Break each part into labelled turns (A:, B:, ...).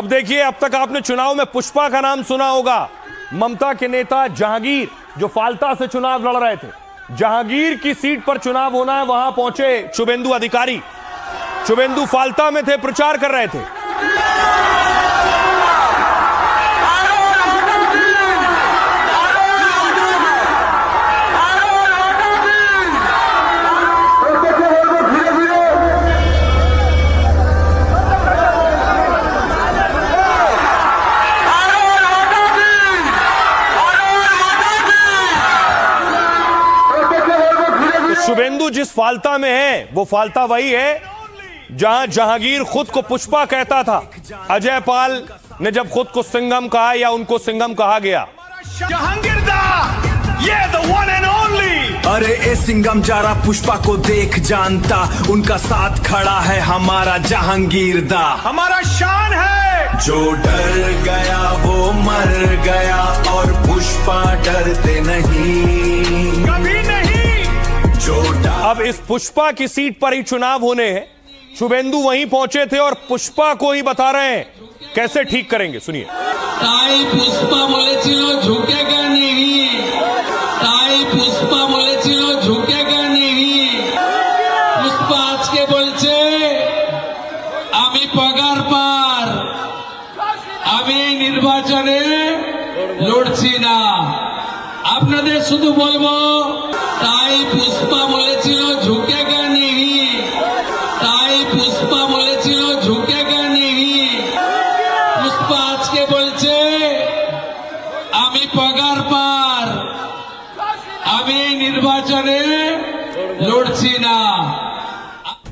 A: अब देखिए, अब तक आपने चुनाव में पुष्पा का नाम सुना होगा। ममता के नेता जहांगीर जो फाल्ता से चुनाव लड़ रहे थे, जहांगीर की सीट पर चुनाव होना है, वहां पहुंचे शुभेंदु अधिकारी। शुभेंदु फाल्ता में थे, प्रचार कर रहे थे। शुभेंदु जिस फाल्ता में है, वो फाल्ता वही है जहां जहांगीर खुद को पुष्पा कहता था। अजय पाल ने जब खुद को सिंघम कहा या उनको सिंघम कहा गया।
B: जहांगीर दा, ये the one and only।
C: अरे ए सिंघम जारा पुष्पा को देख जानता, उनका साथ खड़ा है हमारा जहांगीर दा।
B: हमारा शान है,
C: जो डर गया वो मर गया, और पुष्पा डरते नहीं,
B: कभी नहीं।
C: अब
A: इस पुष्पा की सीट पर ही चुनाव होने हैं। शुभेंदु वहीं पहुंचे थे और पुष्पा को ही बता रहे हैं कैसे ठीक करेंगे। सुनिए।
D: ताई पुष्पा बोलेছিল झुकेगा नहीं, ताई पुष्पा बोलेছিল झुकेगा नहीं। पुष्पा আজকে বলছে আমি পগার পার, আমি নির্বাচনে লড়ছি না। আপনাদের শুধু বলবো, তাই পুষ্পা বলেছিল ঝুঁকেগা নেহি, তাই পুষ্পা বলেছিল ঝুঁকেগা নেহি। পুষ্পা আজকে বলছে আমি পগার পার, আমি নির্বাচনে লড়ছি না।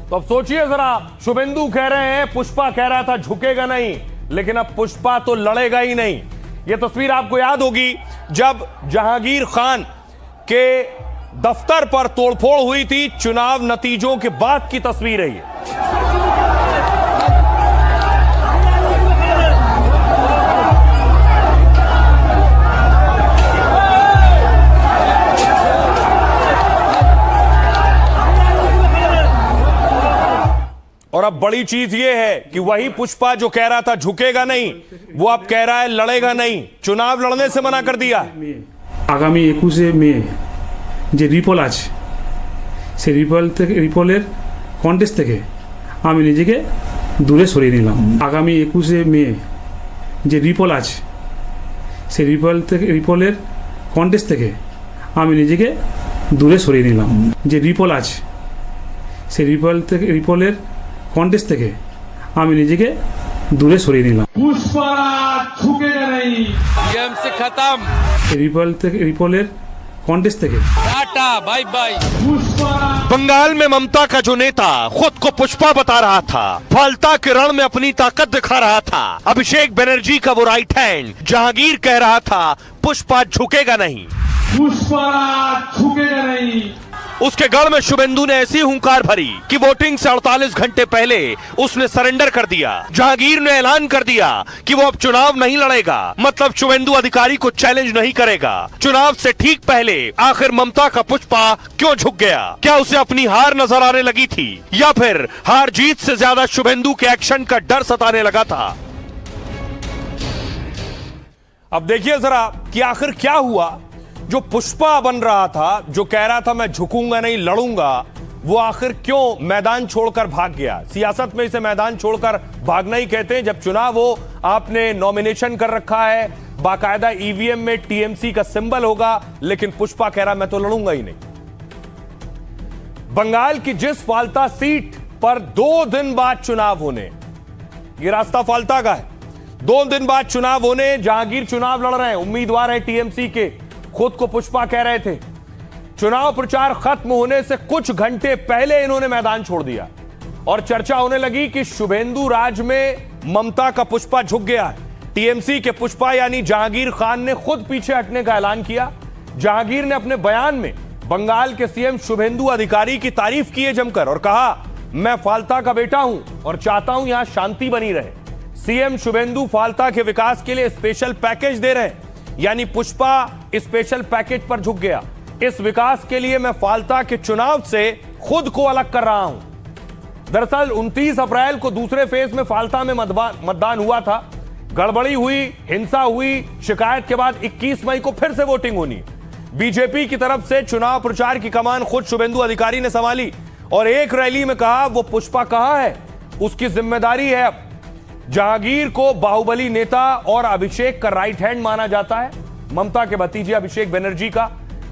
A: तो अब सोचिए जरा, शुभेंदु कह रहे हैं पुष्पा कह रहा था झुकेगा नहीं, लेकिन अब पुष्पा तो लड़ेगा ही नहीं। यह तस्वीर आपको याद होगी जब जहांगीर खान के दफ्तर पर तोड़फोड़ हुई थी। चुनाव नतीजों के बाद की तस्वीर है ये। और अब बड़ी चीज ये है कि वही पुष्पा जो कह रहा था झुकेगा नहीं, वो अब कह रहा है लड़ेगा नहीं। चुनाव लड़ने से मना कर दिया।
E: আগামী 21শে মে যে রিপোল আছে, সেই রিপোলের কন্টেস্ট থেকে আমি নিজেকে দূরে সরিয়ে নিলাম। আগামী 21শে মে যে রিপোল আছে, সেই রিপোলের কন্টেস্ট থেকে আমি নিজেকে দূরে সরিয়ে নিলাম। যে রিপোল আছে, সেই রিপোলের কন্টেস্ট থেকে আমি নিজেকে দূরে সরিয়ে নিলাম।
D: টিএমসি খতম,
E: রিপোলের কন্টেস্ট থেকে
D: टाटा बाय बाय।
A: बंगाल में ममता का जो नेता खुद को पुष्पा बता रहा था, फाल्ता के रण में अपनी ताकत दिखा रहा था, अभिषेक बनर्जी का वो राइट हैंड जहांगीर कह रहा था पुष्पा झुकेगा नहीं,
B: पुष्पा झुकेगा नहीं।
A: उसके गढ़ में शुभेंदु ने ऐसी हुंकार भरी कि वोटिंग से 48 घंटे पहले उसने सरेंडर कर दिया। जहांगीर ने ऐलान कर दिया कि वो अब चुनाव नहीं लड़ेगा, मतलब शुभेंदु अधिकारी को चैलेंज नहीं करेगा। चुनाव से ठीक पहले आखिर ममता का पुष्पा क्यों झुक गया? क्या उसे अपनी हार नजर आने लगी थी, या फिर हार जीत से ज्यादा शुभेंदु के एक्शन का डर सताने लगा था? अब देखिए जरा कि आखिर क्या हुआ। जो पुष्पा बन रहा था, जो कह रहा था मैं झुकूंगा नहीं लड़ूंगा, वो आखिर क्यों मैदान छोड़कर भाग गया? सियासत में इसे मैदान छोड़कर भागना ही कहते हैं। जब चुनाव हो, आपने नॉमिनेशन कर रखा है, बाकायदा ईवीएम में टीएमसी का सिंबल होगा, लेकिन पुष्पा कह रहा मैं तो लड़ूंगा ही नहीं। बंगाल की जिस फाल्ता सीट पर 2 दिन बाद चुनाव होने, ये रास्ता फाल्ता का है, 2 दिन बाद चुनाव होने, जहांगीर चुनाव लड़ रहे हैं, उम्मीदवार है टीएमसी के, खुद को पुष्पा कह रहे थे। चुनाव प्रचार खत्म होने से कुछ घंटे पहले इन्होंने मैदान छोड़ दिया और चर्चा होने लगी कि शुभेंदु राज में ममता का पुष्पा झुक गया है। टीएमसी के पुष्पा यानी जहांगीर खान ने खुद पीछे हटने का ऐलान किया। जहांगीर ने अपने बयान में बंगाल के सीएम शुभेंदु अधिकारी की तारीफ की है जमकर, और कहा मैं फाल्ता का बेटा हूं और चाहता हूं यहां शांति बनी रहे। सीएम शुभेंदु फाल्ता के विकास के लिए स्पेशल पैकेज दे रहे हैं, यानी पुष्पा स्पेशल पैकेज पर झुक गया। इस विकास के लिए मैं फाल्ता के चुनाव से खुद को अलग कर रहा हूं। दरअसल 29 अप्रैल को दूसरे फेज में फाल्ता में मतदान हुआ था। गड़बड़ी हुई, हिंसा हुई, शिकायत के बाद 21 मई को फिर से वोटिंग होनी। बीजेपी की तरफ से चुनाव प्रचार की कमान खुद शुभेंदु अधिकारी ने संभाली और एक रैली में कहा वो पुष्पा कहां है, उसकी जिम्मेदारी है। अब जहांगीर को बाहुबली नेता और अभिषेक का राइट हैंड माना जाता है। ममता के भतीजे अभिषेक बनर्जी का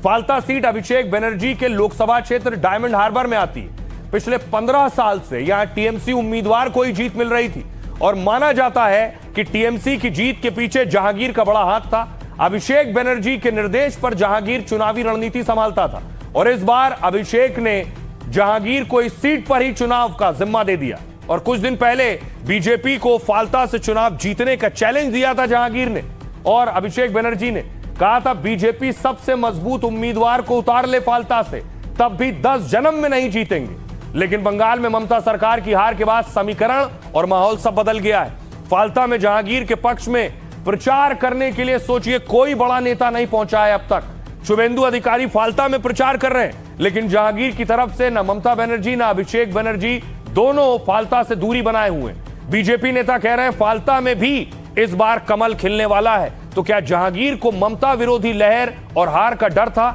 A: फाल्ता सीट अभिषेक बनर्जी के लोकसभा क्षेत्र डायमंड हार्बर में आती है। पिछले 15 साल से यहां टीएमसी उम्मीदवार को ही जीत मिल रही थी और माना जाता है कि टीएमसी की जीत के पीछे जहांगीर का बड़ा हाथ था। अभिषेक बनर्जी के निर्देश पर जहांगीर चुनावी रणनीति संभालता था और इस बार अभिषेक ने जहांगीर को इस सीट पर ही चुनाव का जिम्मा दे दिया। और कुछ दिन पहले बीजेपी को फाल्ता से चुनाव जीतने का चैलेंज दिया था जहांगीर ने और अभिषेक बनर्जी ने कहा था बीजेपी सबसे मजबूत उम्मीदवार को उतार ले फाल्ता से, तब भी 10 जन्म में नहीं जीतेंगे। लेकिन बंगाल में ममता सरकार की हार के बाद समीकरण और माहौल सब बदल गया है। फाल्ता में जहांगीर के पक्ष में प्रचार करने के लिए सोचिए कोई बड़ा नेता नहीं पहुंचा है अब तक। शुभेंदु अधिकारी फाल्ता में प्रचार कर रहे हैं, लेकिन जहांगीर की तरफ से न ममता बनर्जी न अभिषेक बनर्जी दोनों फाल्ता से दूरी बनाए हुए हैं। बीजेपी नेता कह रहे हैं फाल्ता में भी इस बार कमल खिलने वाला है। तो क्या जहांगीर को ममता विरोधी लहर और हार का डर था?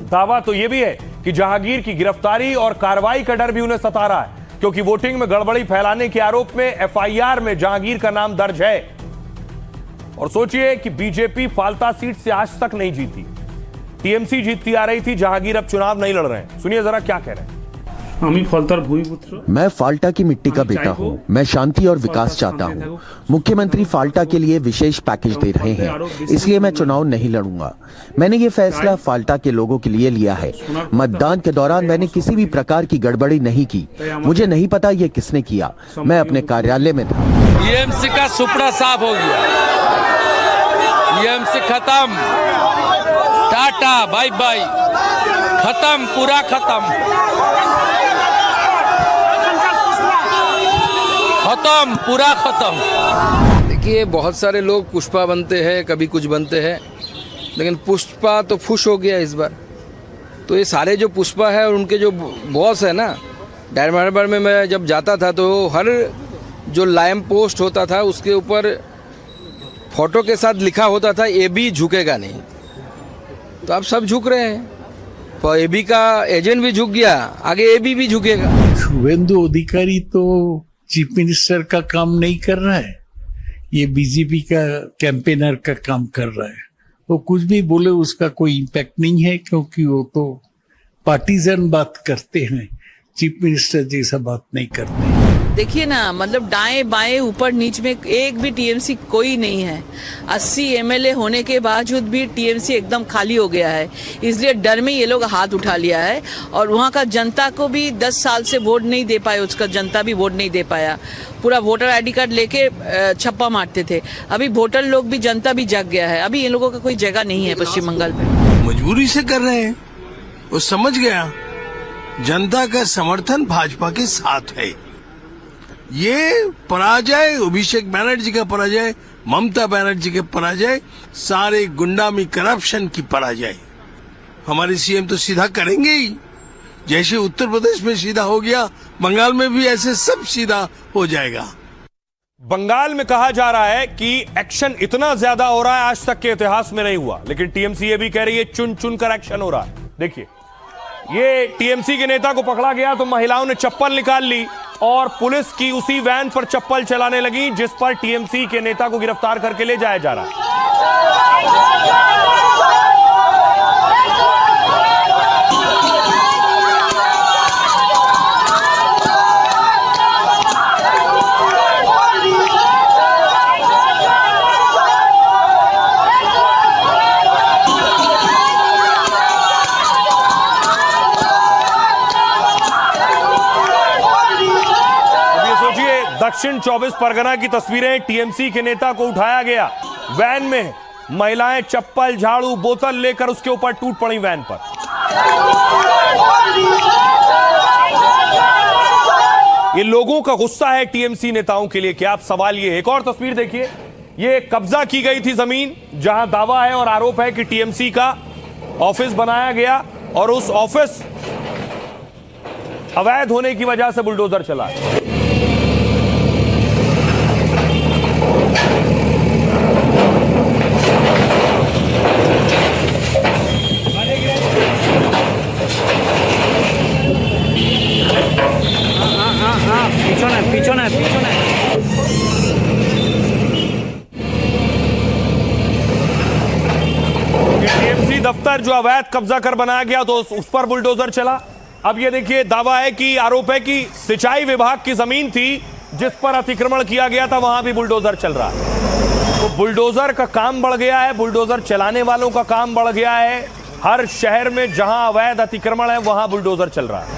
A: दावा तो यह भी है कि जहांगीर की गिरफ्तारी और कार्रवाई का डर भी उन्हें सता रहा है, क्योंकि वोटिंग में गड़बड़ी फैलाने के आरोप में एफआईआर में जहांगीर का नाम दर्ज है। और सोचिए कि बीजेपी फाल्ता सीट से आज तक नहीं जीती, टीएमसी जीतती आ रही थी, जहांगीर अब चुनाव नहीं लड़ रहे हैं। सुनिए जरा क्या कह रहे हैं।
F: मैं फाल्टा की मिट्टी का बेटा हूँ। मैं शांति और विकास चाहता हूँ। मुख्यमंत्री फाल्टा के लिए विशेष पैकेज दे रहे हैं, इसलिए मैं चुनाव नहीं लड़ूंगा। मैंने ये फैसला फाल्टा के लोगों के लिए लिया है। मतदान के दौरान मैंने किसी भी प्रकार की गड़बड़ी नहीं की। मुझे नहीं पता ये किसने किया, मैं अपने कार्यालय में था।
D: टीएमसी का सुपड़ा साफ हो गया, टीएमसी खत्म, टाटा बाय बाय, खत्म, पूरा पूरा खत्म।
G: देखिए बहुत सारे लोग पुष्पा बनते हैं, कभी कुछ बनते हैं, लेकिन पुष्पा तो खुश हो गया इस बार। तो ये सारे जो पुष्पा है और उनके जो बॉस है ना, डायमंड हार्बर में मैं जब जाता था तो हर जो लैंप पोस्ट होता था उसके ऊपर फोटो के साथ लिखा होता था एबी झुकेगा नहीं। तो अब सब झुक रहे हैं, तो एबी का एजेंट भी झुक गया, आगे एबी भी झुकेगा।
H: शुभेंदु अधिकारी तो चीफ मिनिस्टर का काम नहीं कर रहा है, ये बीजेपी का कैंपेनर का काम कर रहा है। वो कुछ भी बोले उसका कोई इम्पैक्ट नहीं है, क्योंकि वो तो पार्टीजन बात करते हैं, चीफ मिनिस्टर जैसा बात नहीं करते।
I: देखिए ना, मतलब दाएं बाएं ऊपर नीच में एक भी टीएमसी कोई नहीं है। 80 एमएलए होने के बावजूद भी टीएमसी एकदम खाली हो गया है, इसलिए डर में ये लोग हाथ उठा लिया है। और वहाँ का जनता को भी 10 साल से वोट नहीं दे पाए, उसका जनता भी वोट नहीं दे पाया। पूरा वोटर आईडी कार्ड लेके छप्पा मारते थे। अभी वोटर लोग भी, जनता भी जग गया है। अभी इन लोगों का कोई जगह नहीं है पश्चिम बंगाल में।
B: मजबूरी से कर रहे हैं, वो समझ गया जनता का समर्थन भाजपा के साथ है। ये पराजय, अभिषेक बनर्जी का पराजय, ममता बनर्जी के पराजय, सारे गुंडामी करप्शन की पराजय। हमारे सीएम तो सीधा करेंगे ही, जैसे उत्तर प्रदेश में सीधा हो गया, बंगाल में भी ऐसे सब सीधा हो जाएगा।
A: बंगाल में कहा जा रहा है कि एक्शन इतना ज्यादा हो रहा है आज तक के इतिहास में नहीं हुआ, लेकिन टीएमसी ये भी कह रही है चुन चुन कर एक्शन हो रहा है। देखिए, ये टीएमसी के नेता को पकड़ा गया तो महिलाओं ने चप्पल निकाल ली और पुलिस की उसी वैन पर चप्पल चलाने लगी जिस पर टीएमसी के नेता को गिरफ्तार करके ले जाया जा रहा है। दक्षिण 24 परगना की तस्वीरें, टीएमसी के नेता को उठाया गया वैन में, महिलाएं चप्पल, झाड़ू, बोतल लेकर उसके ऊपर टूट पड़ी वैन पर। ये लोगों का गुस्सा है टीएमसी नेताओं के लिए। क्या आप सवाल ये, एक और तस्वीर देखिए, ये कब्जा की गई थी जमीन जहां दावा है और आरोप है कि टीएमसी का ऑफिस बनाया गया और उस ऑफिस अवैध होने की वजह से बुलडोजर चला। दफ्तर जो अवैध कब्जा कर बनाया गया तो उस पर बुलडोजर चला। अब ये देखिए दावा है कि आरोप है कि सिंचाई विभाग की जमीन थी जिस पर अतिक्रमण किया गया था, वहां भी बुलडोजर चल रहा है। तो बुलडोजर का काम बढ़ गया है, बुलडोजर चलाने वालों का काम बढ़ गया है। हर शहर में जहां अवैध अतिक्रमण है वहां बुलडोजर चल रहा है।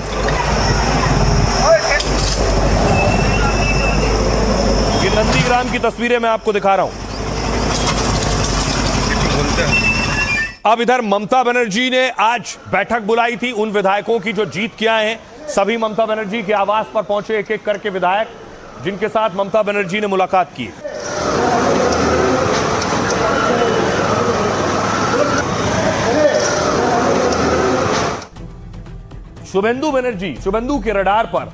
A: ये नंदीग्राम की तस्वीरें मैं आपको दिखा रहा हूं। अब इधर ममता बनर्जी ने आज बैठक बुलाई थी उन विधायकों की जो जीत के आए हैं। सभी ममता बनर्जी के आवास पर पहुंचे एक एक करके विधायक, जिनके साथ ममता बनर्जी ने मुलाकात की। शुभेंदु के रडार पर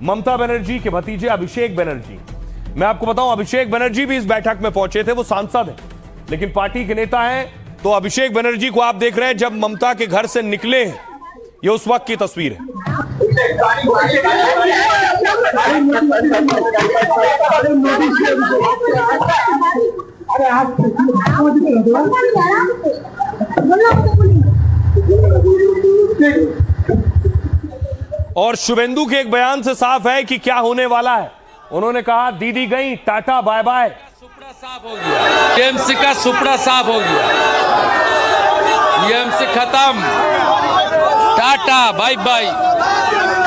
A: ममता बनर्जी के भतीजे अभिषेक बनर्जी। मैं आपको बताऊं, अभिषेक बनर्जी भी इस बैठक में पहुंचे थे। वो सांसद हैं लेकिन पार्टी के नेता हैं। तो अभिषेक बनर्जी को आप देख रहे हैं जब ममता के घर से निकले हैं। ये उस वक्त की तस्वीर है। और शुभेंदु के एक बयान से साफ है कि क्या होने वाला है। उन्होंने कहा दीदी गई, टाटा बाय बाय।
D: सुपड़ा साफ हो गया, टीएमसी का सुपड़ा साफ हो गया, टीएमसी खत्म, टाटा बाय बाय,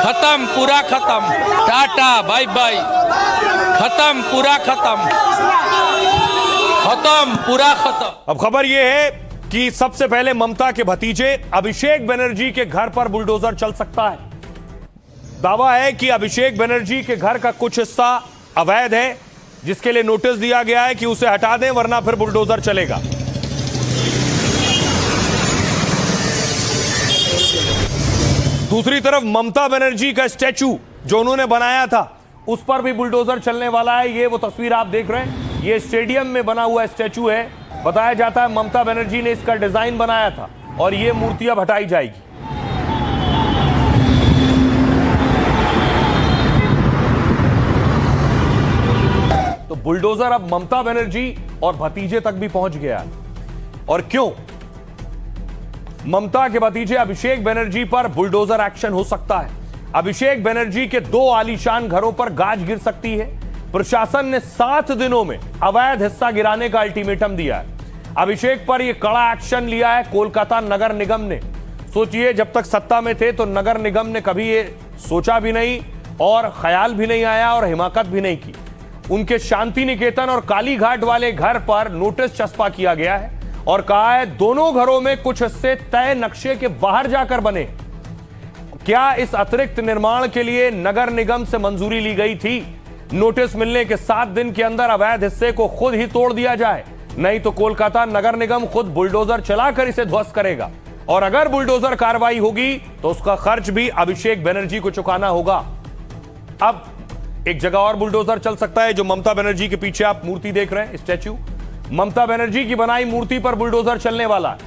D: खत्म पूरा खत्म, टाटा बाय बाय, खत्म पूरा खत्म, खत्म पूरा खत्म।
A: अब खबर यह है कि सबसे पहले ममता के भतीजे अभिषेक बनर्जी के घर पर बुलडोजर चल सकता है। दावा है कि अभिषेक बनर्जी के घर का कुछ हिस्सा अवैध है, जिसके लिए नोटिस दिया गया है कि उसे हटा दें वरना फिर बुलडोजर चलेगा। दूसरी तरफ ममता बनर्जी का स्टैचू जो उन्होंने बनाया था उस पर भी बुलडोजर चलने वाला है। ये वो तस्वीर आप देख रहे हैं, ये स्टेडियम में बना हुआ स्टैचू है। बताया जाता है ममता बनर्जी ने इसका डिजाइन बनाया था और ये मूर्ति अब हटाई जाएगी। तो बुलडोजर अब ममता बनर्जी और भतीजे तक भी पहुंच गया। और क्यों? ममता के भतीजे अभिषेक बनर्जी पर बुलडोजर एक्शन हो सकता है। अभिषेक बनर्जी के 2 आलीशान घरों पर गाज गिर सकती है। प्रशासन ने 7 दिनों में अवैध हिस्सा गिराने का अल्टीमेटम दिया है। अभिषेक पर यह कड़ा एक्शन लिया है कोलकाता नगर निगम ने। सोचिए, जब तक सत्ता में थे तो नगर निगम ने कभी ये सोचा भी नहीं और ख्याल भी नहीं आया और हिमाकत भी नहीं की। उनके शांति निकेतन और कालीघाट वाले घर पर नोटिस चस्पा किया गया है और कहा है दोनों घरों में कुछ हिस्से तय नक्शे के बाहर जाकर बने। क्या इस अतिरिक्त निर्माण के लिए नगर निगम से मंजूरी ली गई थी? नोटिस मिलने के 7 दिन के अंदर अवैध हिस्से को खुद ही तोड़ दिया जाए, नहीं तो कोलकाता नगर निगम खुद बुलडोजर चलाकर इसे ध्वस्त करेगा। और अगर बुलडोजर कार्रवाई होगी तो उसका खर्च भी अभिषेक बनर्जी को चुकाना होगा। अब एक जगह और बुलडोजर चल सकता है, जो ममता बनर्जी के पीछे आप मूर्ति देख रहे हैं, स्टैच्यू। ममता बनर्जी की बनाई मूर्ति पर बुलडोजर चलने वाला है।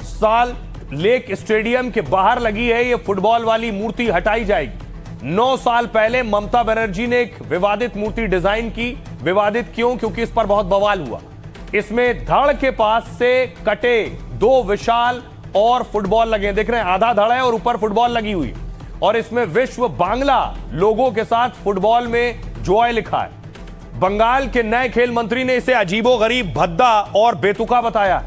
A: साल लेक स्टेडियम के बाहर लगी है ये फुटबॉल वाली मूर्ति, हटाई जाएगी। 9 साल पहले ममता बनर्जी ने एक विवादित मूर्ति डिजाइन की। विवादित क्यों? क्योंकि इस पर बहुत बवाल हुआ। इसमें धड़ के पास से कटे 2 विशाल और फुटबॉल लगे, देख रहे हैं, आधा धड़ है और ऊपर फुटबॉल लगी हुई। और इसमें विश्व बांग्ला लोगों के साथ फुटबॉल में जॉय लिखा है। बंगाल के नए खेल मंत्री ने इसे अजीबोगरीब, भद्दा और बेतुका बताया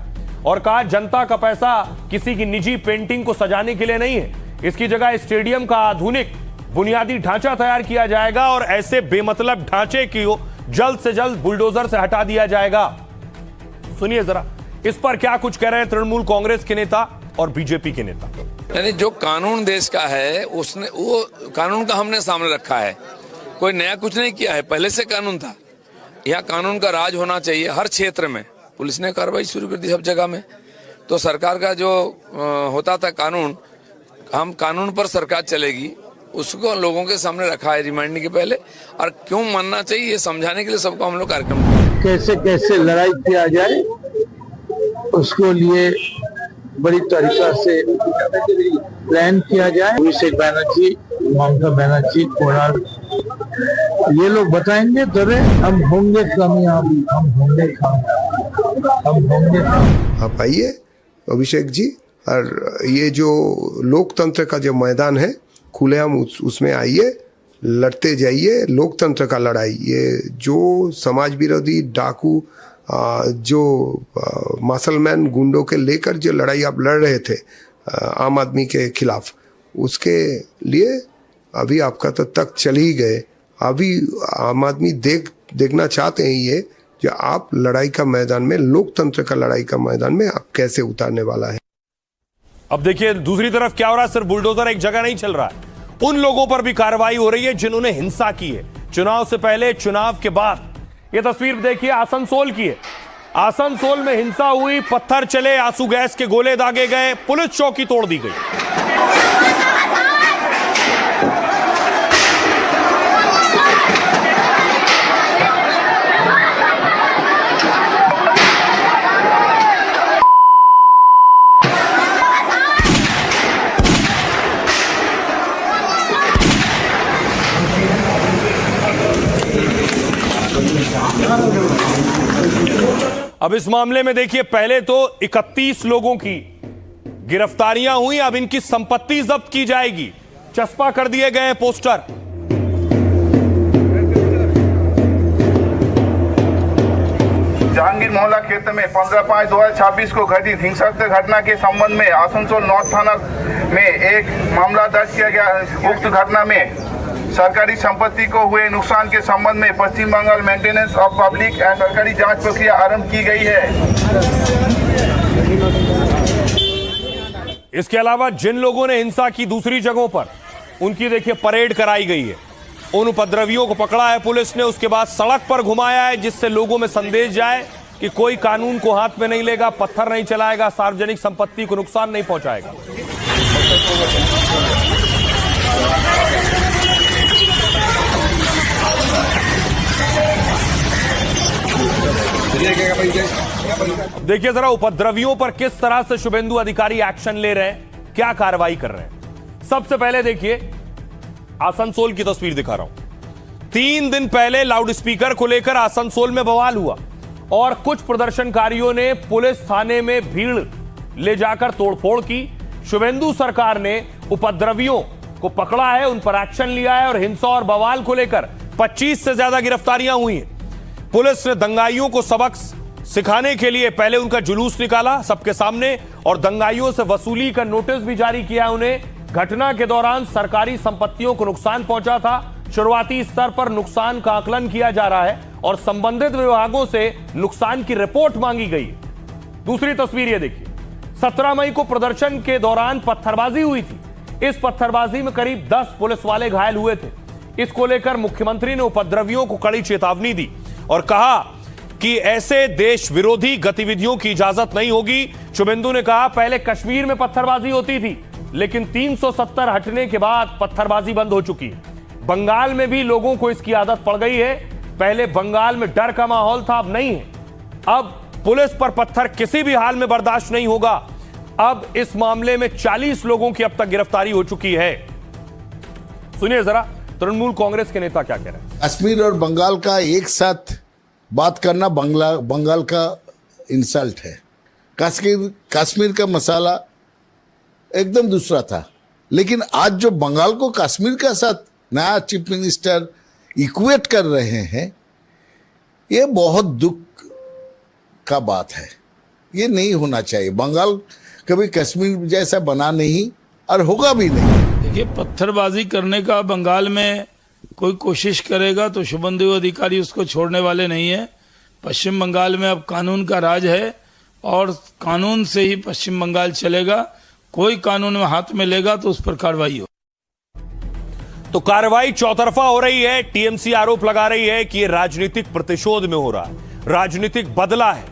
A: और कहा जनता का पैसा किसी की निजी पेंटिंग को सजाने के लिए नहीं है। इसकी जगह स्टेडियम का आधुनिक बुनियादी ढांचा तैयार किया जाएगा और ऐसे बेमतलब ढांचे को जल्द से जल्द बुलडोजर से हटा दिया जाएगा। सुनिए जरा इस पर क्या कुछ कह रहे हैं तृणमूल कांग्रेस के नेता और बीजेपी के नेता।
G: यानी जो कानून देश का है उसने वो कानून का हमने सामने रखा है, कोई नया कुछ नहीं किया है, पहले से कानून था। यहाँ कानून का राज होना चाहिए हर क्षेत्र में। पुलिस ने कार्रवाई शुरू कर दी सब जगह में। तो सरकार का जो होता था कानून, हम कानून पर सरकार चलेगी, उसको लोगों के सामने रखा है रिमाइंडिंग के पहले। और क्यों मानना चाहिए ये समझाने के लिए सबको हम लोग कार्यक्रम
B: कैसे कैसे लड़ाई किया जाए उसको लिए बड़ी तरीका से प्लान किया जाए। अभिषेक बनर्जी, ममता बनर्जी, कुणाल, ये लोग बताएंगे तब हम होंगे कामयाब, हम होंगे कामयाब, हम होंगे।
J: आप आइए अभिषेक जी, और ये जो लोकतंत्र का जो मैदान है खुलेआम उसमें आइए, लड़ते जाइए, लोकतंत्र का लड़ाई। ये जो समाज विरोधी डाकू जो मसलमैन गुंडों के लेकर जो लड़ाई आप लड़ रहे थे आम आदमी के खिलाफ, उसके लिए अभी आपका तो तक चल ही गए। अभी आम आदमी देखना चाहते हैं ये जो आप लड़ाई का मैदान में, लोकतंत्र का लड़ाई का मैदान में आप कैसे उतारने वाला है।
A: अब देखिए दूसरी तरफ क्या हो रहा है, सिर्फ बुलडोजर एक जगह नहीं चल रहा है, उन लोगों पर भी कार्रवाई हो रही है जिन्होंने हिंसा की है, चुनाव से पहले, चुनाव के बाद। यह तस्वीर देखिए आसनसोल की है। आसनसोल में हिंसा हुई, पत्थर चले, आंसू गैस के गोले दागे गए, पुलिस चौकी तोड़ दी गई। अब इस मामले में देखिए, पहले तो 31 लोगों की गिरफ्तारियां हुई, अब इनकी संपत्ति जब्त की जाएगी। चस्पा कर दिए गए पोस्टर।
K: जहांगीर मोहल्ला क्षेत्र में 15/5/2026 को घटित हिंसात्मक घटना के संबंध में आसनसोल नॉर्थ थाना में एक मामला दर्ज किया गया। उक्त घटना में सरकारी संपत्ति को हुए नुकसान के संबंध में Paschim Bengal maintenance of public and सरकारी जांच प्रक्रिया आरंभ की गई है।
A: इसके अलावा जिन लोगों ने हिंसा की दूसरी जगहों पर, उनकी देखिए परेड कराई गई है। उन उपद्रवियों को पकड़ा है पुलिस ने, उसके बाद सड़क पर घुमाया है जिससे लोगों में संदेश जाए कि कोई कानून को हाथ में नहीं लेगा, पत्थर नहीं चलाएगा, सार्वजनिक संपत्ति को नुकसान नहीं पहुंचाएगा। देखिए जरा उपद्रवियों पर किस तरह से शुभेंदु अधिकारी एक्शन ले रहे हैं, क्या कार्रवाई कर रहे हैं। सबसे पहले देखिए आसनसोल की तस्वीर दिखा रहा हूं। 3 दिन पहले लाउडस्पीकर को लेकर आसनसोल में बवाल हुआ और कुछ प्रदर्शनकारियों ने पुलिस थाने में भीड़ ले जाकर तोड़फोड़ की। शुभेंदु सरकार ने उपद्रवियों को पकड़ा है, उन पर एक्शन लिया है और हिंसा और बवाल को लेकर 25 से ज्यादा गिरफ्तारियां हुई हैं। पुलिस ने दंगाइयों को सबक सिखाने के लिए पहले उनका जुलूस निकाला सबके सामने और दंगाइयों से वसूली का नोटिस भी जारी किया उन्हें। घटना के दौरान सरकारी संपत्तियों को नुकसान पहुंचा था। शुरुआती स्तर पर नुकसान का आकलन किया जा रहा है और संबंधित विभागों से नुकसान की रिपोर्ट मांगी गई। दूसरी तस्वीर ये देखिए, 17 मई को प्रदर्शन के दौरान पत्थरबाजी हुई थी। इस पत्थरबाजी में करीब 10 पुलिस वाले घायल हुए थे। इसको लेकर मुख्यमंत्री ने उपद्रवियों को कड़ी चेतावनी दी और कहा कि ऐसे देश विरोधी गतिविधियों की इजाजत नहीं होगी। शुभेंदु ने कहा पहले कश्मीर में पत्थरबाजी होती थी, लेकिन 370 हटने के बाद पत्थरबाजी बंद हो चुकी है। बंगाल में भी लोगों को इसकी आदत पड़ गई है। पहले बंगाल में डर का माहौल था, अब नहीं है। अब पुलिस पर पत्थर किसी भी हाल में बर्दाश्त नहीं होगा। अब इस मामले में 40 लोगों की अब तक गिरफ्तारी हो चुकी है। सुनिए जरा तृणमूल कांग्रेस के नेता क्या कह रहे हैं।
B: कश्मीर और बंगाल का एक साथ बात करना बंगाल का इंसल्ट है। कश्मीर का मसाला एकदम दूसरा था, लेकिन आज जो बंगाल को कश्मीर के साथ नया चीफ मिनिस्टर इक्वेट कर रहे हैं, ये बहुत दुख का बात है। ये नहीं होना चाहिए। बंगाल कभी कश्मीर जैसा बना नहीं और होगा भी नहीं।
L: देखिए, पत्थरबाजी करने का बंगाल में कोई कोशिश करेगा तो शुभेंदु अधिकारी उसको छोड़ने वाले नहीं है। पश्चिम बंगाल में अब कानून का राज है और कानून से ही पश्चिम बंगाल चलेगा। कोई कानून में हाथ में लेगा तो उस पर कार्रवाई हो।
A: तो कार्रवाई चौतरफा हो रही है। टीएमसी आरोप लगा रही है कि ये राजनीतिक प्रतिशोध में हो रहा है, राजनीतिक बदला है।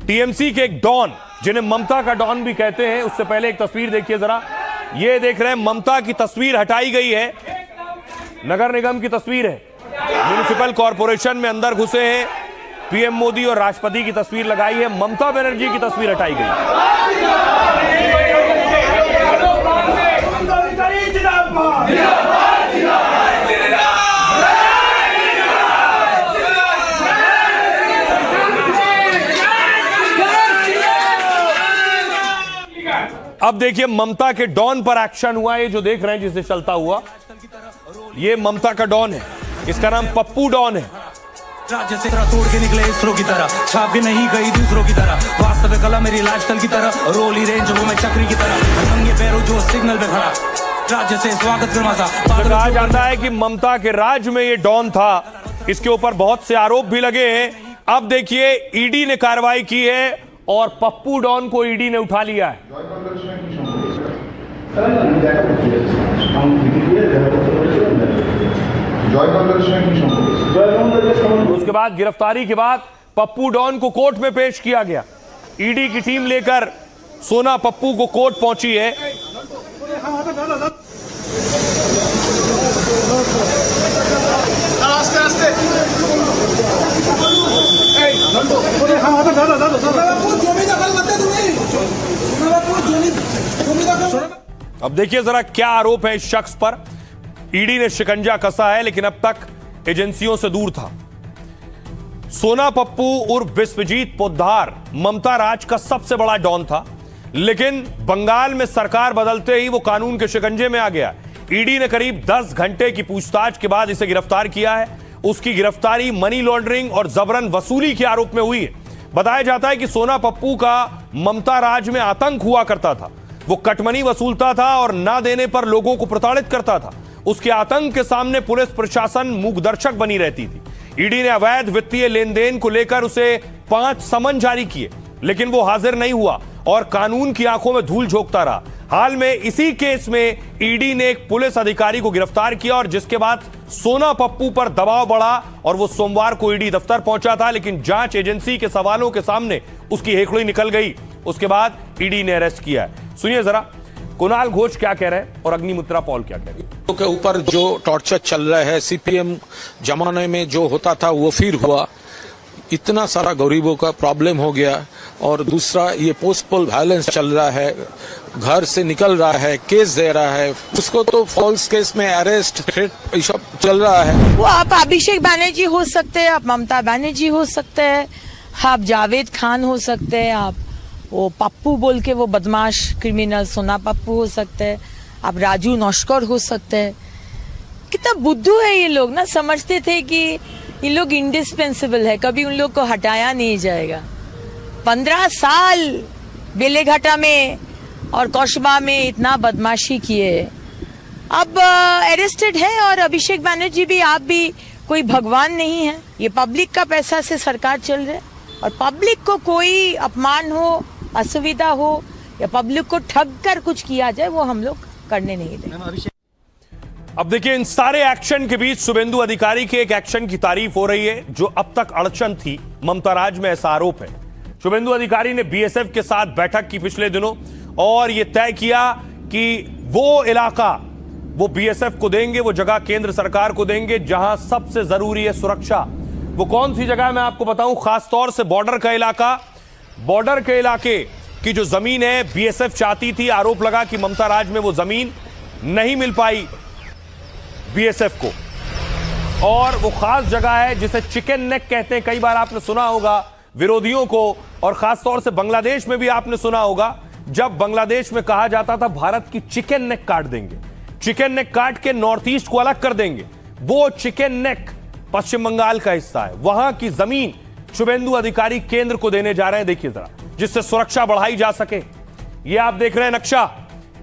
A: टीएमसी के एक डॉन, जिन्हें ममता का डॉन भी कहते हैं, उससे पहले एक तस्वीर देखिए जरा। ये देख रहे हैं, ममता की तस्वीर हटाई गई है। नगर निगम की तस्वीर है, म्युनिसिपल कॉर्पोरेशन में अंदर घुसे हैं। पीएम मोदी और राष्ट्रपति की तस्वीर लगाई है, ममता बनर्जी की तस्वीर हटाई गई। अब देखिए ममता के डॉन पर एक्शन हुआ, ये जो देख रहे हैं जिसे चलता हुआ, ये ममता का डॉन है, इसका नाम पप्पू डॉन है।
C: राज्य से तोड़ के निकले इसरो की तरह, छाप के नहीं गई दूसरों की तरह, वास्तविक कला मेरी लाइफस्टाइल की तरह, रोली रेंज वो मैं चक्री की तरह, नंगे पैरों जो सिग्नल पे खड़ा, राज्य से स्वागत करना था।
A: कहा जाता है कि ममता के राज में ये डॉन था, इसके ऊपर बहुत से आरोप भी लगे हैं। अब देखिए ईडी ने कार्रवाई की है और पप्पू डॉन को ईडी ने उठा लिया है। उसके बाद गिरफ्तारी के बाद पप्पू डॉन को कोर्ट में पेश किया गया। ईडी की टीम लेकर सोना पप्पू को कोर्ट पहुंची है। अब देखिए जरा क्या आरोप है इस शख्स पर। ईडी ने शिकंजा कसा है लेकिन अब तक एजेंसियों से दूर था। सोना पप्पू उर्फ विश्वजीत पोद्दार ममता राज का सबसे बड़ा डॉन था, लेकिन बंगाल में सरकार बदलते ही वो कानून के शिकंजे में आ गया। ईडी ने करीब 10 घंटे की पूछताछ के बाद इसे गिरफ्तार किया है। उसकी गिरफ्तारी मनी लॉन्ड्रिंग और जबरन वसूली के आरोप में हुई है। बताया जाता है कि सोना पप्पू का ममता राज में आतंक हुआ करता था। वो कटमनी वसूलता था और ना देने पर लोगों को प्रताड़ित करता था। उसके आतंक के सामने पुलिस प्रशासन मूकदर्शक बनी रहती थी। ईडी ने अवैध वित्तीय लेन देन को लेकर उसे 5 समन जारी किए, लेकिन वो हाजिर नहीं हुआ और कानून की आंखों में धूल झोंकता रहा। हाल में इसी केस में ईडी ने एक पुलिस अधिकारी को गिरफ्तार किया और जिसके बाद सोना पप्पू पर दबाव बढ़ा और वो सोमवार को ईडी दफ्तर पहुंचा था, लेकिन जांच एजेंसी के सवालों के सामने उसकी हेकड़ी निकल गई। उसके बाद ईडी ने अरेस्ट किया है। सुनिए जरा कुणाल घोष क्या कह रहे हैं और अग्निमित्रा पॉल क्या कह रहे हैं।
M: के ऊपर जो टॉर्चर चल रहा है, सीपीएम जमाने में जो होता था वो फिर हुआ। इतना सारा गरीबों का प्रॉब्लम हो गया। और दूसरा ये पोस्ट पोल वायलेंस चल रहा है, घर से निकल रहा है, केस दे रहा है, उसको तो फॉल्स केस में अरेस्ट थ्रेट सब चल रहा है।
I: वो आप अभिषेक बनर्जी हो सकते हैं, आप ममता बनर्जी हो सकते हैं, आप जावेद खान हो सकते हैं, आप वो पप्पू बोल के वो बदमाश क्रिमिनल सोना पप्पू हो सकते हैं, आप राजू नौशकर हो सकते हैं। कितना बुद्धू है ये लोग ना, समझते थे कि ये लोग इंडिस्पेंसिबल है, कभी उन लोग को हटाया नहीं जाएगा। 15 साल बेलेघाटा में और कौशबा में इतना बदमाशी किए, अब अरेस्टेड है। और अभिषेक बनर्जी भी, आप भी कोई भगवान नहीं है। ये पब्लिक का पैसा से सरकार चल रहा है और पब्लिक को कोई अपमान हो, असुविधा हो या पब्लिक को ठग कर कुछ किया जाए, वो हम लोग करने नहीं देंगे।
A: अब देखिए इन सारे एक्शन के बीच शुभेंदु अधिकारी के एक एक्शन की तारीफ हो रही है जो अब तक अड़चन थी ममता राज में, ऐसा आरोप है। शुभेंदु अधिकारी ने बीएसएफ के साथ बैठक की पिछले दिनों और यह तय किया कि वो इलाका वो बीएसएफ को देंगे, वो जगह केंद्र सरकार को देंगे जहां सबसे जरूरी है सुरक्षा। वो कौन सी जगह मैं आपको बताऊं, खासतौर से बॉर्डर का इलाका। बॉर्डर के इलाके की जो जमीन है बीएसएफ चाहती थी, आरोप लगा कि ममता राज में वो जमीन नहीं मिल पाई बीएसएफ को। और वो खास जगह है जिसे चिकन नेक कहते हैं, कई बार आपने सुना होगा विरोधियों को, और खासतौर से बांग्लादेश में भी आपने सुना होगा जब बांग्लादेश में कहा जाता था भारत की चिकन नेक काट देंगे, चिकन नेक काट के नॉर्थ ईस्ट को अलग कर देंगे। वो चिकन नेक पश्चिम बंगाल का हिस्सा है, वहां की जमीन शुभेंदु अधिकारी केंद्र को देने जा रहे हैं। देखिए जरा, जिससे सुरक्षा बढ़ाई जा सके। ये आप देख रहे हैं नक्शा,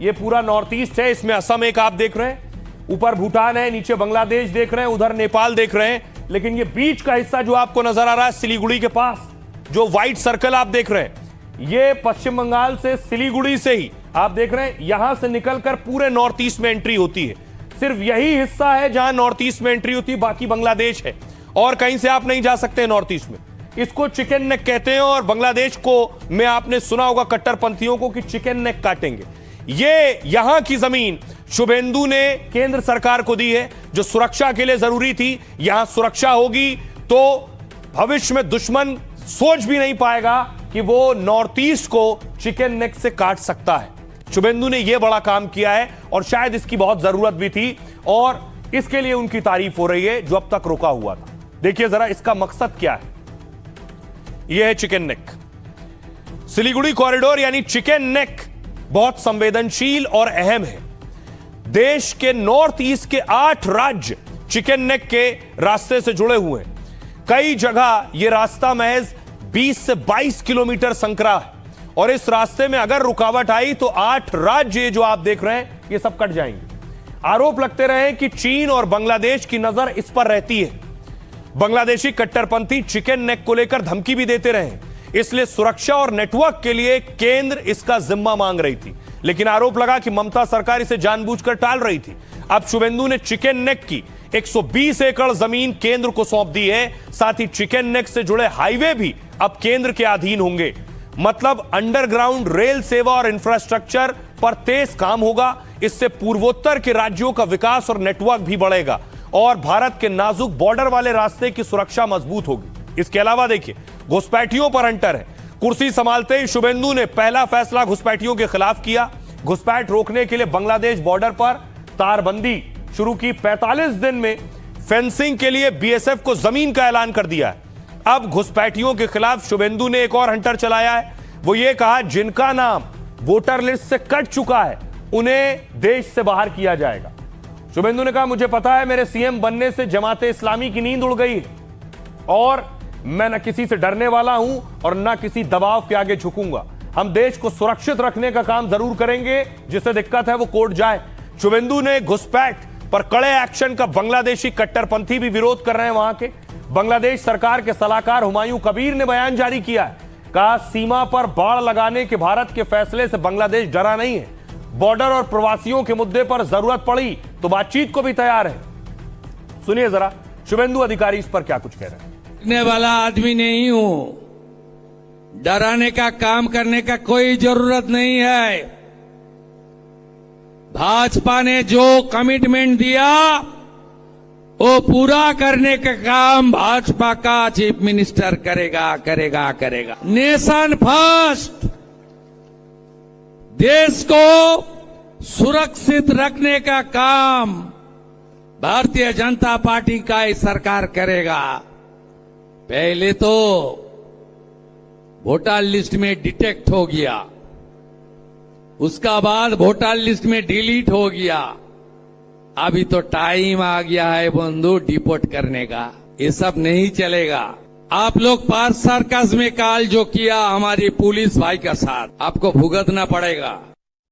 A: ये पूरा नॉर्थ ईस्ट है, इसमें असम एक आप देख रहे हैं, ऊपर भूटान है, नीचे बांग्लादेश देख रहे हैं, उधर नेपाल देख रहे हैं, लेकिन ये बीच का हिस्सा जो आपको नजर आ रहा है सिलीगुड़ी के पास, जो व्हाइट सर्कल आप देख रहे हैं, ये पश्चिम बंगाल से सिलीगुड़ी से ही आप देख रहे हैं, यहां से निकलकर पूरे नॉर्थ ईस्ट में एंट्री होती है। सिर्फ यही हिस्सा है जहां नॉर्थ ईस्ट में एंट्री होती है, बाकी बांग्लादेश है और कहीं से आप नहीं जा सकते नॉर्थ ईस्ट में। इसको चिकन नेक कहते हैं और बांग्लादेश को में आपने सुना होगा कट्टरपंथियों को कि चिकन नेक काटेंगे। ये यहां की जमीन शुभेंदु ने केंद्र सरकार को दी है जो सुरक्षा के लिए जरूरी थी। यहां सुरक्षा होगी तो भविष्य में दुश्मन सोच भी नहीं पाएगा कि वो नॉर्थ ईस्ट को चिकन नेक से काट सकता है। शुभेंदु ने यह बड़ा काम किया है और शायद इसकी बहुत जरूरत भी थी और इसके लिए उनकी तारीफ हो रही है जो अब तक रुका हुआ था। देखिए जरा इसका मकसद क्या है। यह है चिकन नेक, सिलीगुड़ी कॉरिडोर यानी चिकन नेक बहुत संवेदनशील और अहम है। देश के नॉर्थ ईस्ट के 8 राज्य चिकन नेक के रास्ते से जुड़े हुए हैं। कई जगह यह रास्ता महज 20 से 22 किलोमीटर संकरा है और इस रास्ते में अगर रुकावट आई तो 8 राज्य जो आप देख रहे हैं ये सब कट जाएंगे। आरोप लगते रहे कि चीन और बांग्लादेश की नजर इस पर रहती है। बांग्लादेशी कट्टरपंथी चिकन नेक को लेकर धमकी भी देते रहे, इसलिए सुरक्षा और नेटवर्क के लिए केंद्र इसका जिम्मा मांग रही थी, लेकिन आरोप लगा कि ममता सरकार इसे जानबूझकर टाल रही थी। अब शुभेंदु ने चिकन नेक की 120 एकड़ जमीन केंद्र को सौंप दी है। साथ ही चिकन नेक से जुड़े हाईवे भी अब केंद्र के अधीन होंगे। मतलब अंडरग्राउंड रेल सेवा और इंफ्रास्ट्रक्चर पर तेज काम होगा। इससे पूर्वोत्तर के राज्यों का विकास और नेटवर्क भी बढ़ेगा और भारत के नाजुक बॉर्डर वाले रास्ते की सुरक्षा मजबूत होगी। इसके अलावा देखिए, घुसपैठियों पर अंटर है। कुर्सी संभालते ही शुभेंदु ने पहला फैसला घुसपैठियों के खिलाफ किया। घुसपैठ रोकने के लिए बांग्लादेश बॉर्डर पर तारबंदी शुरू की। 45 दिन में फेंसिंग के लिए बीएसएफ को जमीन का ऐलान कर दिया है। अब घुसपैठियों के खिलाफ शुभेंदु ने एक और हंटर चलाया है। वो ये कहा, जिनका नाम वोटर लिस्ट से कट चुका है उन्हें देश से बाहर किया जाएगा। शुभेंदु ने कहा, मुझे पता है मेरे सीएम बनने से जमाते इस्लामी की नींद उड़ गई है और मैं न किसी से डरने वाला हूं और न किसी दबाव के आगे झुकूंगा। हम देश को सुरक्षित रखने का काम जरूर करेंगे, जिसे दिक्कत है वो कोर्ट जाए। शुभेंदु ने घुसपैठ पर कड़े एक्शन का बांग्लादेशी कट्टरपंथी भी विरोध कर रहे हैं। वहां के बांग्लादेश सरकार के सलाहकार हुमायूं कबीर ने बयान जारी किया है। कहा, सीमा पर बाड़ लगाने के भारत के फैसले से बांग्लादेश डरा नहीं है। बॉर्डर और प्रवासियों के मुद्दे पर जरूरत पड़ी तो बातचीत को भी तैयार है। सुनिए जरा शुभेंदु अधिकारी इस पर क्या कुछ कह रहे हैं।
D: डरने वाला आदमी नहीं हूं, डराने का काम करने का कोई जरूरत नहीं है। भाजपा ने जो कमिटमेंट दिया वो पूरा करने का काम भाजपा का चीफ मिनिस्टर करेगा करेगा करेगा। नेशन फर्स्ट, देश को सुरक्षित रखने का काम भारतीय जनता पार्टी का ही सरकार करेगा। पहले तो वोटर लिस्ट में डिटेक्ट हो गया, उसका बाद वोटर लिस्ट में डिलीट हो गया, अभी तो टाइम आ गया है बंधु डिपोर्ट करने का। ये सब नहीं चलेगा। आप लोग पार्थ सर्कस में काल जो किया हमारी पुलिस भाई का साथ, आपको भुगतना पड़ेगा।